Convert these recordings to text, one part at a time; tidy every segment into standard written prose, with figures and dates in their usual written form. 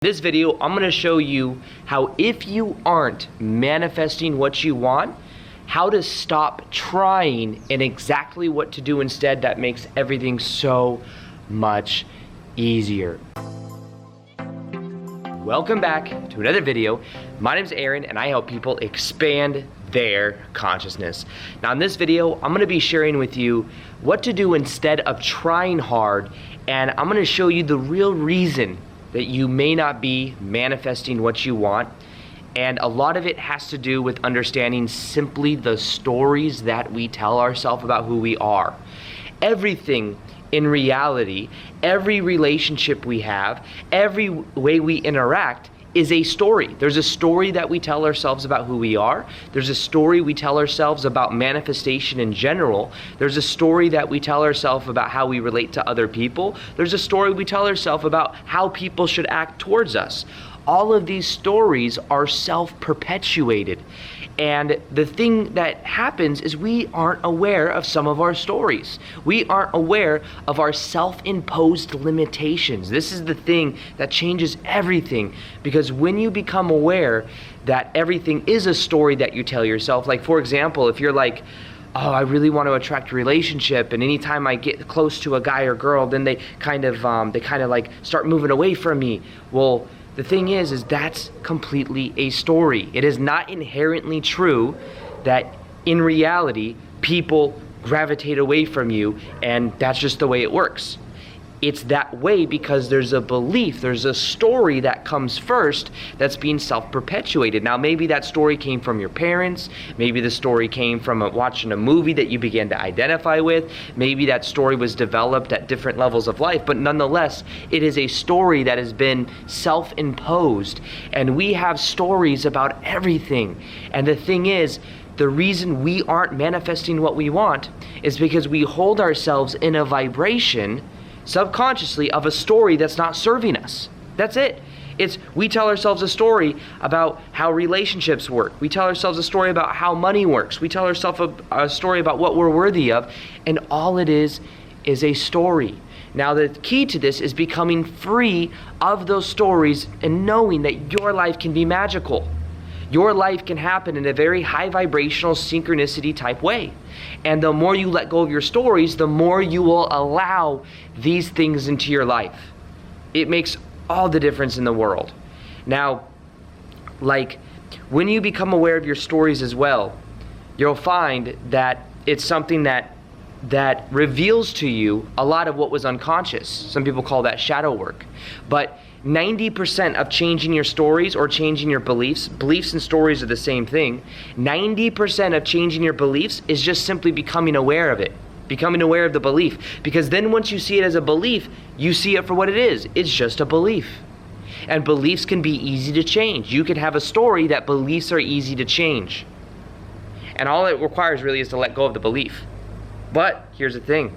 In this video, I'm going to show you how if you aren't manifesting what you want, how to stop trying and exactly what to do instead that makes everything so much easier. Welcome back to another video. My name is Aaron and I help people expand their consciousness. Now in this video, I'm going to be sharing with you what to do instead of trying hard, and I'm going to show you the real reason that you may not be manifesting what you want. And a lot of it has to do with understanding simply the stories that we tell ourselves about who we are. Everything in reality, every relationship we have, every way we interact is a story. There's a story that we tell ourselves about who we are. There's a story we tell ourselves about manifestation in general. There's a story that we tell ourselves about how we relate to other people. There's a story we tell ourselves about how people should act towards us. All of these stories are self-perpetuated. And the thing that happens is we aren't aware of some of our stories. We aren't aware of our self-imposed limitations. This is the thing that changes everything, because when you become aware that everything is a story that you tell yourself, like for example, if you're like, oh, I really want to attract a relationship, and anytime I get close to a guy or girl, then they kind of like start moving away from me. Well, the thing is that's completely a story. It is not inherently true that in reality people gravitate away from you and that's just the way it works. It's that way because there's a belief, there's a story that comes first that's being self-perpetuated. Now maybe that story came from your parents, maybe the story came from watching a movie that you began to identify with, maybe that story was developed at different levels of life, but nonetheless, it is a story that has been self-imposed, and we have stories about everything. And the thing is, the reason we aren't manifesting what we want is because we hold ourselves in a vibration subconsciously of a story that's not serving us. That's it. We tell ourselves a story about how relationships work. We tell ourselves a story about how money works. We tell ourselves a story about what we're worthy of, and all it is a story. Now the key to this is becoming free of those stories and knowing that your life can be magical. Your life can happen in a very high vibrational synchronicity type way. And the more you let go of your stories, the more you will allow these things into your life. It makes all the difference in the world. Now, like when you become aware of your stories as well, you'll find that it's something that reveals to you a lot of what was unconscious. Some people call that shadow work. But 90% of changing your stories or changing your beliefs and stories are the same thing. 90% of changing your beliefs is just simply becoming aware of it, becoming aware of the belief. Because then once you see it as a belief, you see it for what it is. It's just a belief. And beliefs can be easy to change. You can have a story that beliefs are easy to change. And all it requires really is to let go of the belief. But here's the thing.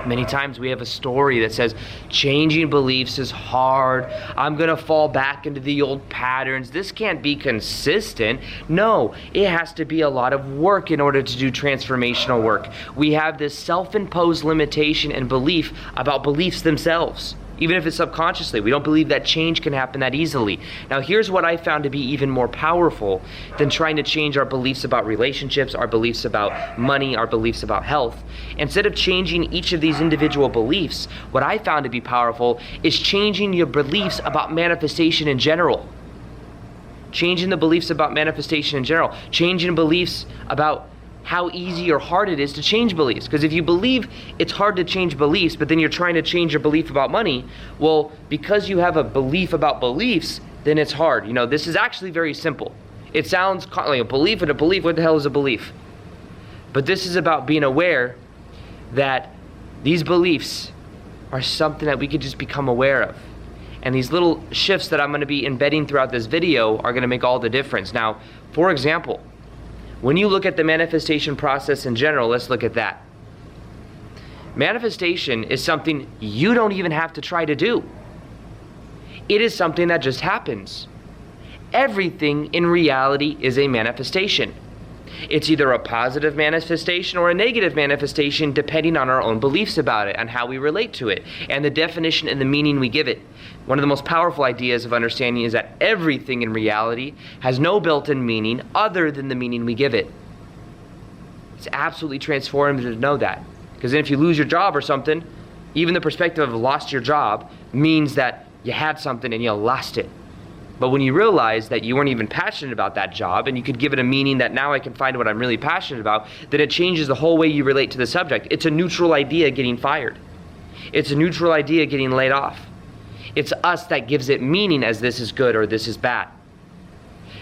Many times we have a story that says changing beliefs is hard. I'm gonna fall back into the old patterns. This can't be consistent. No, it has to be a lot of work in order to do transformational work. We have this self-imposed limitation and belief about beliefs themselves. Even if it's subconsciously, we don't believe that change can happen that easily. Now here's what I found to be even more powerful than trying to change our beliefs about relationships, our beliefs about money, our beliefs about health. Instead of changing each of these individual beliefs, what I found to be powerful is changing your beliefs about manifestation in general. Changing the beliefs about manifestation in general. Changing beliefs about how easy or hard it is to change beliefs. Because if you believe it's hard to change beliefs, but then you're trying to change your belief about money, well, because you have a belief about beliefs, then it's hard. You know, this is actually very simple. It sounds like a belief and a belief. What the hell is a belief? But this is about being aware that these beliefs are something that we could just become aware of. And these little shifts that I'm going to be embedding throughout this video are going to make all the difference. Now, for example, when you look at the manifestation process in general, let's look at that. Manifestation is something you don't even have to try to do. It is something that just happens. Everything in reality is a manifestation. It's either a positive manifestation or a negative manifestation depending on our own beliefs about it and how we relate to it and the definition and the meaning we give it. One of the most powerful ideas of understanding is that everything in reality has no built-in meaning other than the meaning we give it. It's absolutely transformative to know that. Because then if you lose your job or something, even the perspective of lost your job means that you had something and you lost it. But when you realize that you weren't even passionate about that job and you could give it a meaning that now I can find what I'm really passionate about, then it changes the whole way you relate to the subject. It's a neutral idea getting fired. It's a neutral idea getting laid off. It's us that gives it meaning as this is good or this is bad.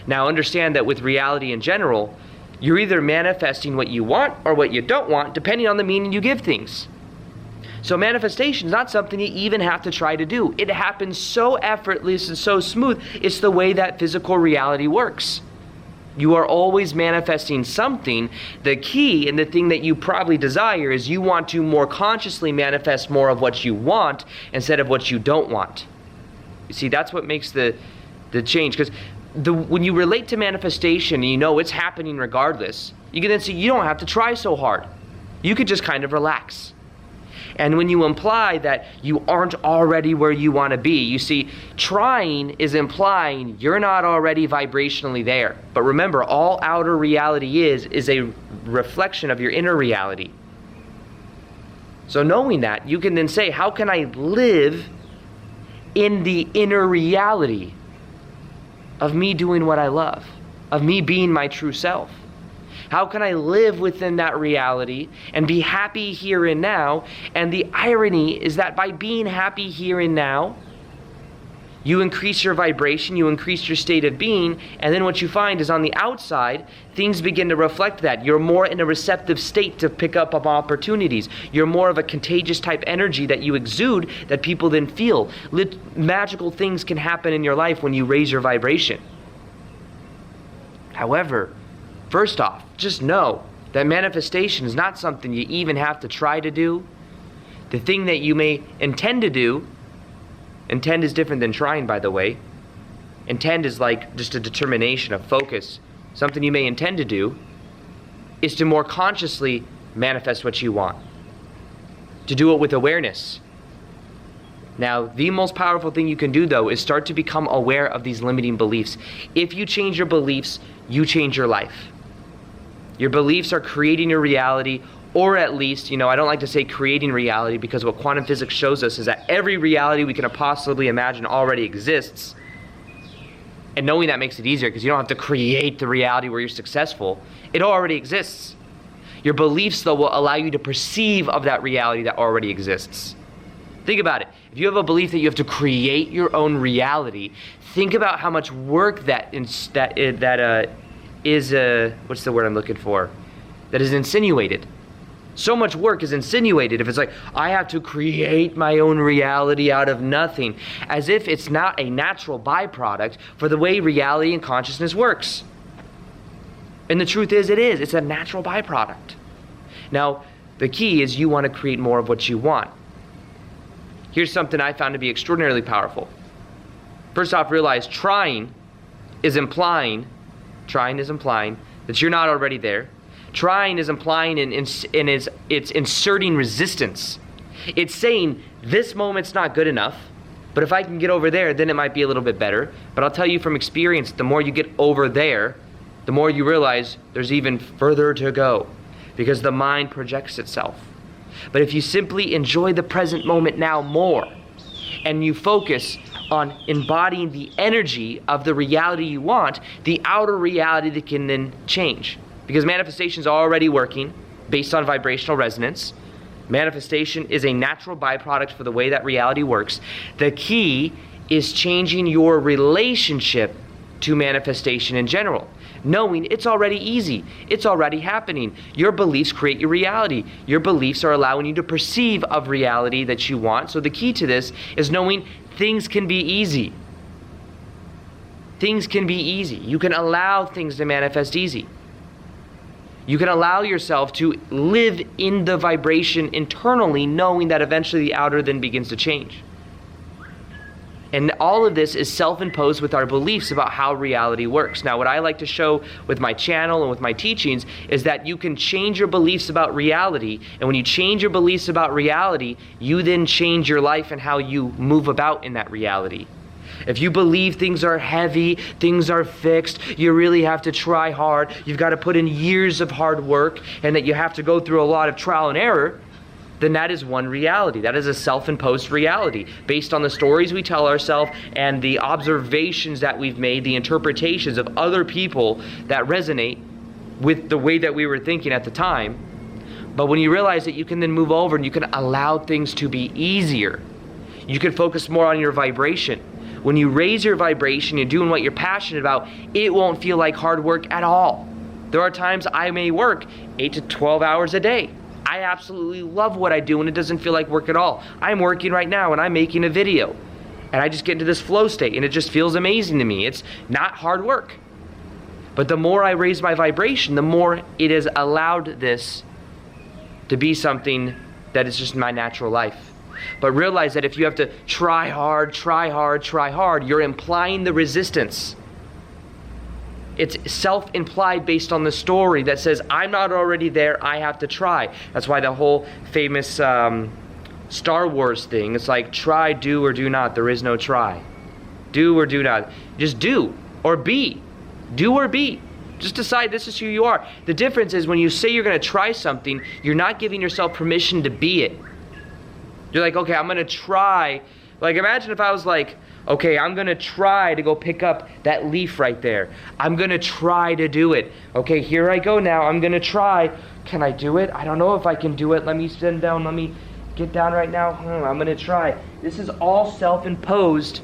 Now understand that with reality in general, you're either manifesting what you want or what you don't want depending on the meaning you give things. So manifestation is not something you even have to try to do. It happens so effortless and so smooth. It's the way that physical reality works. You are always manifesting something. The key and the thing that you probably desire is you want to more consciously manifest more of what you want instead of what you don't want. You see, that's what makes the change. Because when you relate to manifestation and you know it's happening regardless, you can then see you don't have to try so hard. You could just kind of relax. And when you imply that you aren't already where you want to be, you see, trying is implying you're not already vibrationally there. But remember, all outer reality is a reflection of your inner reality. So knowing that, you can then say, how can I live in the inner reality of me doing what I love, of me being my true self? How can I live within that reality and be happy here and now? And the irony is that by being happy here and now, you increase your vibration, you increase your state of being, and then what you find is on the outside, things begin to reflect that. You're more in a receptive state to pick up opportunities. You're more of a contagious type energy that you exude that people then feel. Magical things can happen in your life when you raise your vibration. However, first off, just know that manifestation is not something you even have to try to do. The thing that you may intend to do, intend is different than trying, by the way. Intend is like just a determination, a focus. Something you may intend to do is to more consciously manifest what you want. To do it with awareness. Now, the most powerful thing you can do, though, is start to become aware of these limiting beliefs. If you change your beliefs, you change your life. Your beliefs are creating your reality, or at least, I don't like to say creating reality because what quantum physics shows us is that every reality we can possibly imagine already exists. And knowing that makes it easier because you don't have to create the reality where you're successful. It already exists. Your beliefs, though, will allow you to perceive of that reality that already exists. Think about it. If you have a belief that you have to create your own reality, think about how much work that is what's the word I'm looking for? That is insinuated. So much work is insinuated if it's like, I have to create my own reality out of nothing, as if it's not a natural byproduct for the way reality and consciousness works. And the truth is, it is. It's a natural byproduct. Now, the key is you want to create more of what you want. Here's something I found to be extraordinarily powerful. First off, realize trying is implying that you're not already there. Trying is implying and it's inserting resistance. It's saying this moment's not good enough, but if I can get over there, then it might be a little bit better. But I'll tell you from experience, the more you get over there, the more you realize there's even further to go because the mind projects itself. But if you simply enjoy the present moment now more and you focus on embodying the energy of the reality you want, the outer reality that can then change. Because manifestation is already working based on vibrational resonance. Manifestation is a natural byproduct for the way that reality works. The key is changing your relationship to manifestation in general. Knowing it's already easy. It's already happening. Your beliefs create your reality. Your beliefs are allowing you to perceive of reality that you want. So the key to this is knowing things can be easy. Things can be easy. You can allow things to manifest easy. You can allow yourself to live in the vibration internally, knowing that eventually the outer then begins to change. And all of this is self-imposed with our beliefs about how reality works. Now, what I like to show with my channel and with my teachings is that you can change your beliefs about reality. And when you change your beliefs about reality, you then change your life and how you move about in that reality. If you believe things are heavy, things are fixed, you really have to try hard, you've got to put in years of hard work, and that you have to go through a lot of trial and error, then that is one reality. That is a self-imposed reality based on the stories we tell ourselves and the observations that we've made, the interpretations of other people that resonate with the way that we were thinking at the time. But when you realize that you can then move over and you can allow things to be easier, you can focus more on your vibration. When you raise your vibration, you're doing what you're passionate about, it won't feel like hard work at all. There are times I may work 8 to 12 hours a day. I absolutely love what I do and it doesn't feel like work at all. I'm working right now and I'm making a video. And I just get into this flow state and it just feels amazing to me. It's not hard work. But the more I raise my vibration, the more it has allowed this to be something that is just my natural life. But realize that if you have to try hard, you're implying the resistance. It's self-implied based on the story that says, I'm not already there, I have to try. That's why the whole famous Star Wars thing, it's like try, do, or do not. There is no try. Do or do not. Just do or be. Do or be. Just decide this is who you are. The difference is when you say you're going to try something, you're not giving yourself permission to be it. You're like, okay, I'm going to try. Like imagine if I was like, okay, I'm gonna try to go pick up that leaf right there. I'm gonna try to do it. Okay, here I go now, I'm gonna try. Can I do it? I don't know if I can do it. Let me sit down, let me get down right now. I'm gonna try. This is all self-imposed,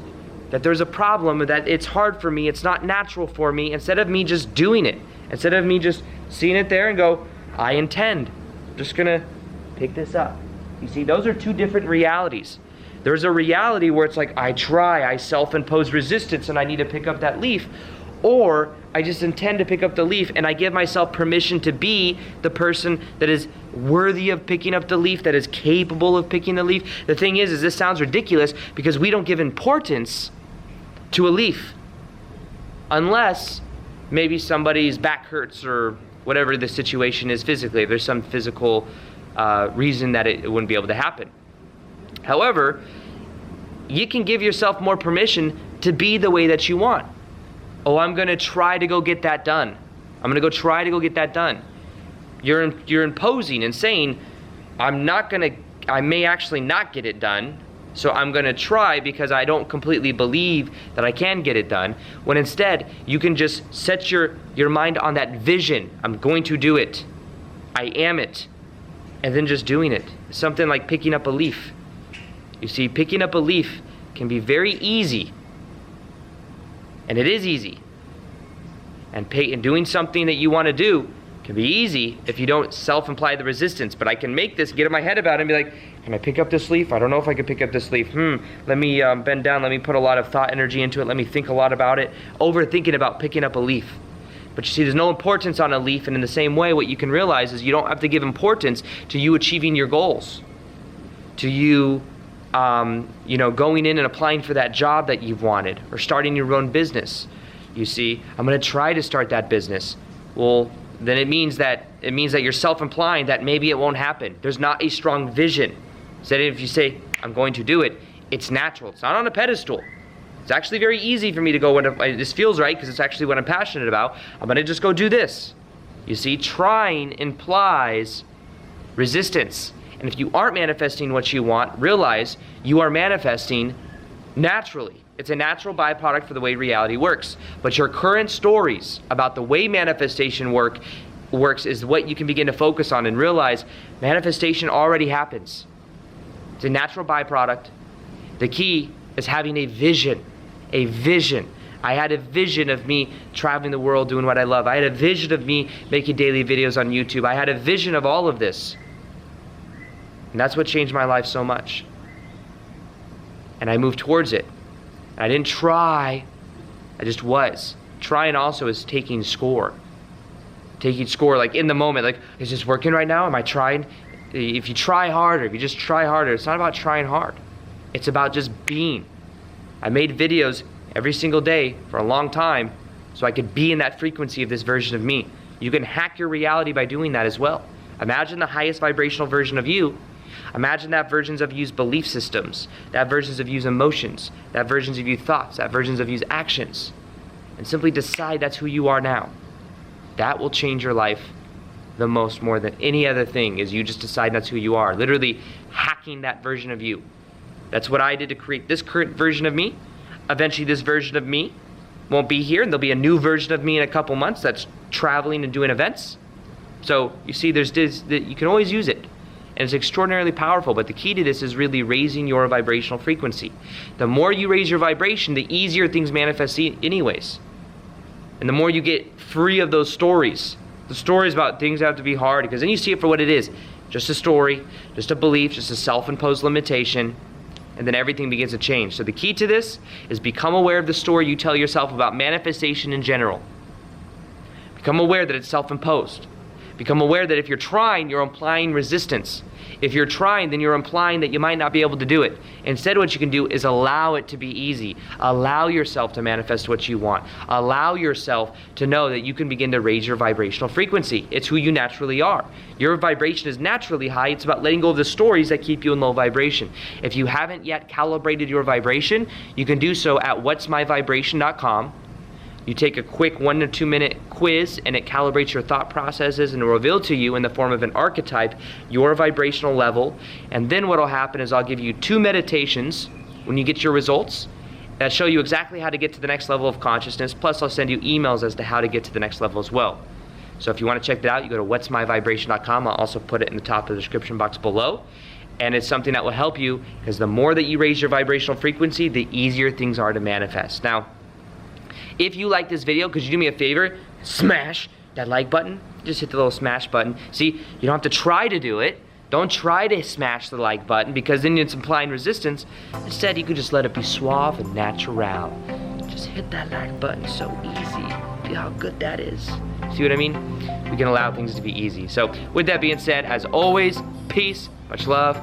that there's a problem, that it's hard for me, it's not natural for me, instead of me just doing it. Instead of me just seeing it there and go, I intend. I'm just gonna pick this up. You see, those are two different realities. There's a reality where it's like, I try, I self-impose resistance and I need to pick up that leaf. Or I just intend to pick up the leaf and I give myself permission to be the person that is worthy of picking up the leaf, that is capable of picking the leaf. The thing is this sounds ridiculous because we don't give importance to a leaf. Unless maybe somebody's back hurts or whatever the situation is physically. If there's some physical reason that it wouldn't be able to happen. However, you can give yourself more permission to be the way that you want. Oh, I'm going to try to go get that done. I'm going to go try to go get that done. You're imposing and saying, I may actually not get it done, so I'm going to try because I don't completely believe that I can get it done. When instead, you can just set your mind on that vision. I'm going to do it. I am it. And then just doing it. Something like picking up a leaf. You see, picking up a leaf can be very easy. And it is easy. And doing something that you want to do can be easy if you don't self-imply the resistance. But I can make this, get in my head about it and be like, can I pick up this leaf? I don't know if I can pick up this leaf. Let me bend down. Let me put a lot of thought energy into it. Let me think a lot about it. Overthinking about picking up a leaf. But you see, there's no importance on a leaf. And in the same way, what you can realize is you don't have to give importance to you achieving your goals. To you going in and applying for that job that you've wanted or starting your own business. You see, I'm going to try to start that business. Well, then it means that you're self-implying that maybe it won't happen. There's not a strong vision. So if you say, I'm going to do it, it's natural. It's not on a pedestal. It's actually very easy for me to go, this feels right because it's actually what I'm passionate about. I'm going to just go do this. You see, trying implies resistance. And if you aren't manifesting what you want, realize you are manifesting naturally. It's a natural byproduct for the way reality works. But your current stories about the way manifestation works is what you can begin to focus on and realize manifestation already happens. It's a natural byproduct. The key is having a vision. A vision. I had a vision of me traveling the world doing what I love. I had a vision of me making daily videos on YouTube. I had a vision of all of this. And that's what changed my life so much. And I moved towards it. I didn't try, I just was. Trying also is taking score. Taking score like in the moment, like, is this working right now? Am I trying? If you try harder, if you just try harder, it's not about trying hard. It's about just being. I made videos every single day for a long time so I could be in that frequency of this version of me. You can hack your reality by doing that as well. Imagine the highest vibrational version of you. Imagine that versions of you's belief systems, that versions of you's emotions, that versions of you thoughts, that versions of you's actions. And simply decide that's who you are now. That will change your life the most, more than any other thing, is you just decide that's who you are. Literally hacking that version of you. That's what I did to create this current version of me. Eventually this version of me won't be here, and there'll be a new version of me in a couple months that's traveling and doing events. So you see, there's this, you can always use it, and it's extraordinarily powerful. But the key to this is really raising your vibrational frequency. The more you raise your vibration, the easier things manifest anyways. And the more you get free of those stories, the stories about things have to be hard, because then you see it for what it is. Just a story, just a belief, just a self-imposed limitation, and then everything begins to change. So the key to this is become aware of the story you tell yourself about manifestation in general. Become aware that it's self-imposed. Become aware that if you're trying, you're implying resistance. If you're trying, then you're implying that you might not be able to do it. Instead, what you can do is allow it to be easy. Allow yourself to manifest what you want. Allow yourself to know that you can begin to raise your vibrational frequency. It's who you naturally are. Your vibration is naturally high. It's about letting go of the stories that keep you in low vibration. If you haven't yet calibrated your vibration, you can do so at whatsmyvibration.com. You take a quick 1 to 2 minute quiz, and it calibrates your thought processes and will reveal to you in the form of an archetype your vibrational level. And then what will happen is I'll give you 2 meditations when you get your results that show you exactly how to get to the next level of consciousness. Plus I'll send you emails as to how to get to the next level as well. So if you want to check that out, you go to whatsmyvibration.com. I'll also put it in the top of the description box below. And it's something that will help you, because the more that you raise your vibrational frequency, the easier things are to manifest. Now, if you like this video, could you do me a favor? Smash that like button. Just hit the little smash button. See, you don't have to try to do it. Don't try to smash the like button, because then it's implying resistance. Instead, you could just let it be suave and natural. Just hit that like button. So easy. Feel how good that is. See what I mean? We can allow things to be easy. So with that being said, as always, peace, much love,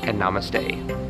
and namaste.